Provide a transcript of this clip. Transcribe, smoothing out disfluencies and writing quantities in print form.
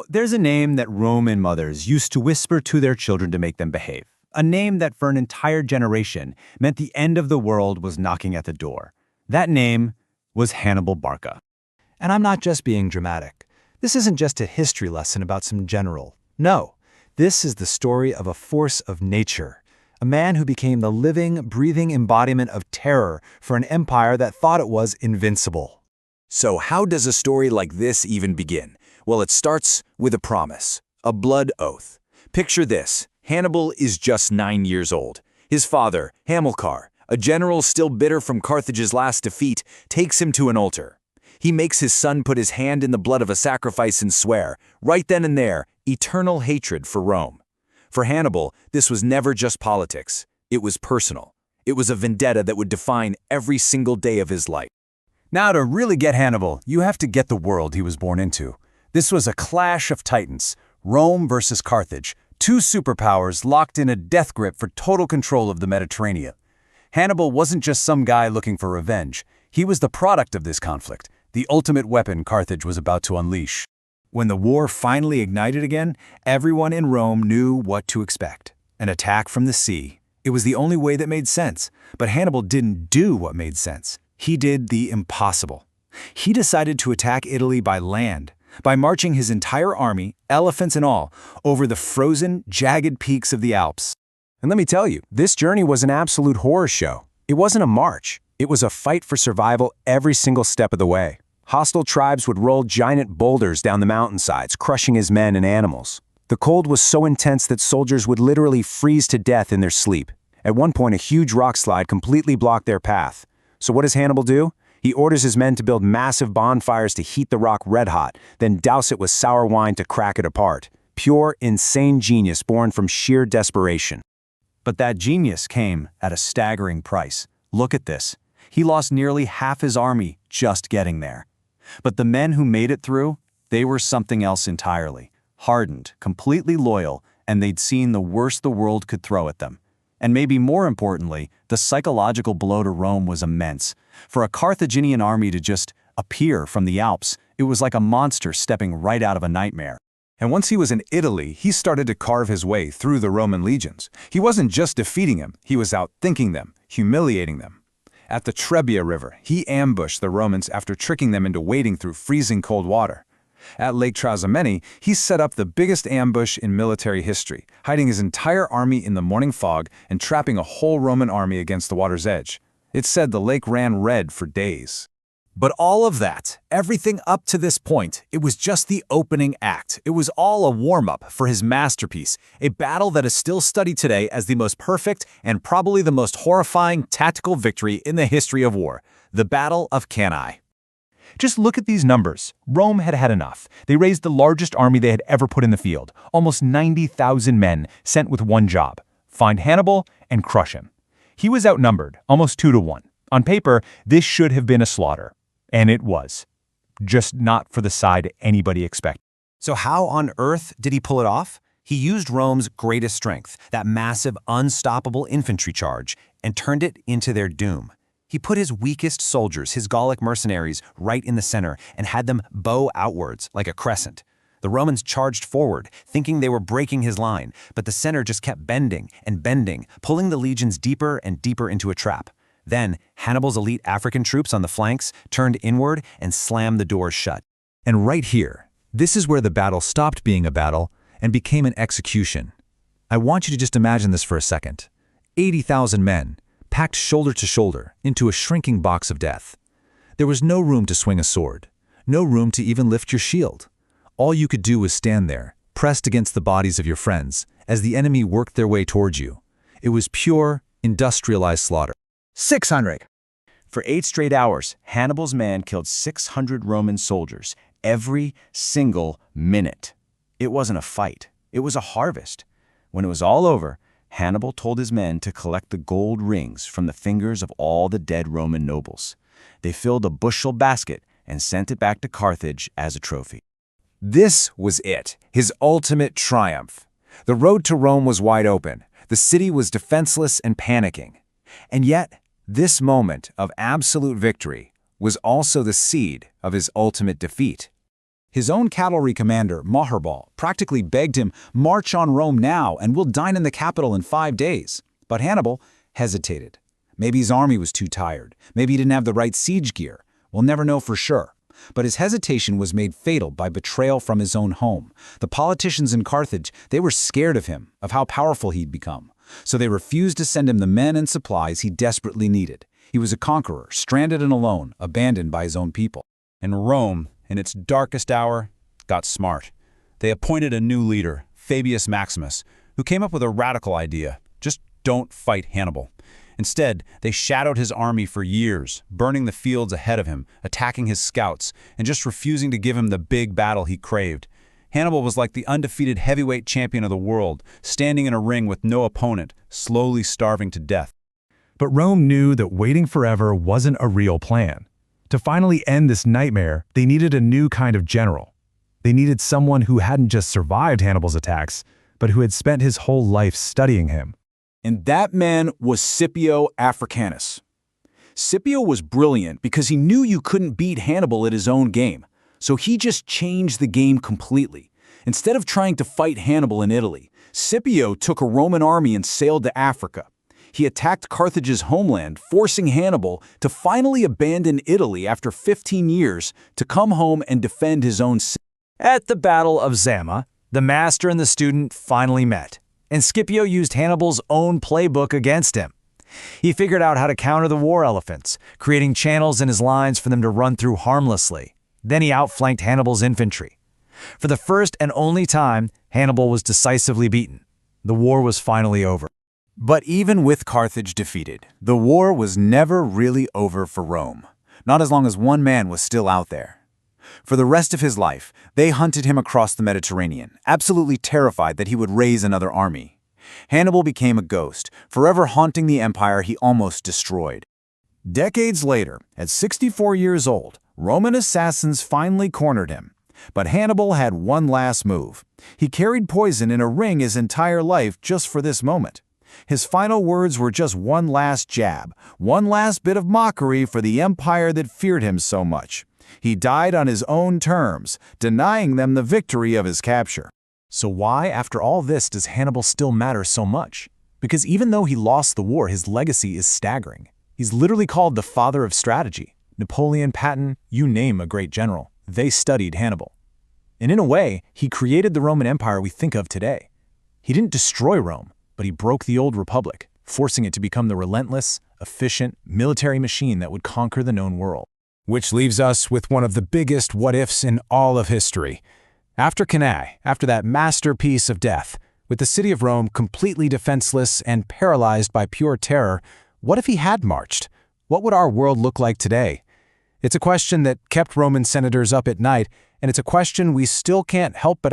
There's a name that Roman mothers used to whisper to their children to make them behave. A name that for an entire generation meant the end of the world was knocking at the door. That name was Hannibal Barca. And I'm not just being dramatic. This isn't just a history lesson about some general. No, this is the story of a force of nature. A man who became the living, breathing embodiment of terror for an empire that thought it was invincible. So how does a story like this even begin? Well, it starts with a promise, a blood oath. Picture this. Hannibal is just 9 years old. His father, Hamilcar, a general still bitter from Carthage's last defeat, takes him to an altar. He makes his son put his hand in the blood of a sacrifice and swear, right then and there, eternal hatred for Rome. For Hannibal, this was never just politics. It was personal. It was a vendetta that would define every single day of his life. Now, to really get Hannibal, you have to get the world he was born into. This was a clash of titans, Rome versus Carthage, two superpowers locked in a death grip for total control of the Mediterranean. Hannibal wasn't just some guy looking for revenge. He was the product of this conflict, the ultimate weapon Carthage was about to unleash. When the war finally ignited again, everyone in Rome knew what to expect. An attack from the sea. It was the only way that made sense. But Hannibal didn't do what made sense. He did the impossible. He decided to attack Italy by land, by marching his entire army, elephants and all, over the frozen, jagged peaks of the Alps. And let me tell you, this journey was an absolute horror show. It wasn't a march. It was a fight for survival every single step of the way. Hostile tribes would roll giant boulders down the mountainsides, crushing his men and animals. The cold was so intense that soldiers would literally freeze to death in their sleep. At one point, a huge rock slide completely blocked their path. So what does Hannibal do? He orders his men to build massive bonfires to heat the rock red hot, then douse it with sour wine to crack it apart. Pure, insane genius born from sheer desperation. But that genius came at a staggering price. Look at this. He lost nearly half his army just getting there. But the men who made it through, they were something else entirely. Hardened, completely loyal, and they'd seen the worst the world could throw at them. And maybe more importantly, the psychological blow to Rome was immense. For a Carthaginian army to just appear from the Alps, it was like a monster stepping right out of a nightmare. And once he was in Italy, he started to carve his way through the Roman legions. He wasn't just defeating them, he was outthinking them, humiliating them. At the Trebia River, he ambushed the Romans after tricking them into wading through freezing cold water. At Lake Trasimene, he set up the biggest ambush in military history, hiding his entire army in the morning fog and trapping a whole Roman army against the water's edge. It's said the lake ran red for days. But all of that, everything up to this point, it was just the opening act. It was all a warm-up for his masterpiece, a battle that is still studied today as the most perfect and probably the most horrifying tactical victory in the history of war, the Battle of Cannae. Just look at these numbers. Rome had had enough. They raised the largest army they had ever put in the field, almost 90,000 men sent with one job: find Hannibal and crush him. He was outnumbered, almost 2-1. On paper, this should have been a slaughter. And it was. Just not for the side anybody expected. So how on earth did he pull it off? He used Rome's greatest strength, that massive, unstoppable infantry charge, and turned it into their doom. He put his weakest soldiers, his Gallic mercenaries, right in the center and had them bow outwards like a crescent. The Romans charged forward, thinking they were breaking his line, but the center just kept bending and bending, pulling the legions deeper and deeper into a trap. Then, Hannibal's elite African troops on the flanks turned inward and slammed the doors shut. And right here, this is where the battle stopped being a battle and became an execution. I want you to just imagine this for a second. 80,000 men, packed shoulder to shoulder into a shrinking box of death. There was no room to swing a sword, no room to even lift your shield. All you could do was stand there, pressed against the bodies of your friends, as the enemy worked their way towards you. It was pure, industrialized slaughter. 600. For 8 straight hours, Hannibal's men killed 600 Roman soldiers every single minute. It wasn't a fight. It was a harvest. When it was all over, Hannibal told his men to collect the gold rings from the fingers of all the dead Roman nobles. They filled a bushel basket and sent it back to Carthage as a trophy. This was it, his ultimate triumph. The road to Rome was wide open. The city was defenseless and panicking. And yet, this moment of absolute victory was also the seed of his ultimate defeat. His own cavalry commander, Hannibal, practically begged him, "March on Rome now, and we'll dine in the capital in 5 days." But Hannibal hesitated. Maybe his army was too tired. Maybe he didn't have the right siege gear. We'll never know for sure. But his hesitation was made fatal by betrayal from his own home. The politicians in Carthage, they were scared of him, of how powerful he'd become. So they refused to send him the men and supplies he desperately needed. He was a conqueror, stranded and alone, abandoned by his own people. And Rome, in its darkest hour, got smart. They appointed a new leader, Fabius Maximus, who came up with a radical idea: just don't fight Hannibal. Instead, they shadowed his army for years, burning the fields ahead of him, attacking his scouts, and just refusing to give him the big battle he craved. Hannibal was like the undefeated heavyweight champion of the world, standing in a ring with no opponent, slowly starving to death. But Rome knew that waiting forever wasn't a real plan. To finally end this nightmare, they needed a new kind of general. They needed someone who hadn't just survived Hannibal's attacks, but who had spent his whole life studying him. And that man was Scipio Africanus. Scipio was brilliant because he knew you couldn't beat Hannibal at his own game, so he just changed the game completely. Instead of trying to fight Hannibal in Italy, Scipio took a Roman army and sailed to Africa. He attacked Carthage's homeland, forcing Hannibal to finally abandon Italy after 15 years to come home and defend his own city. At the Battle of Zama, the master and the student finally met, and Scipio used Hannibal's own playbook against him. He figured out how to counter the war elephants, creating channels in his lines for them to run through harmlessly. Then he outflanked Hannibal's infantry. For the first and only time, Hannibal was decisively beaten. The war was finally over. But even with Carthage defeated, the war was never really over for Rome. Not as long as one man was still out there. For the rest of his life, they hunted him across the Mediterranean, absolutely terrified that he would raise another army. Hannibal became a ghost, forever haunting the empire he almost destroyed. Decades later, at 64 years old, Roman assassins finally cornered him. But Hannibal had one last move. He carried poison in a ring his entire life just for this moment. His final words were just one last jab, one last bit of mockery for the empire that feared him so much. He died on his own terms, denying them the victory of his capture. So why, after all this, does Hannibal still matter so much? Because even though he lost the war, his legacy is staggering. He's literally called the father of strategy. Napoleon, Patton, you name a great general. They studied Hannibal. And in a way, he created the Roman Empire we think of today. He didn't destroy Rome, but he broke the old republic, forcing it to become the relentless, efficient military machine that would conquer the known world. Which leaves us with one of the biggest what-ifs in all of history. After Cannae, after that masterpiece of death, with the city of Rome completely defenseless and paralyzed by pure terror, what if he had marched? What would our world look like today? It's a question that kept Roman senators up at night, and it's a question we still can't help but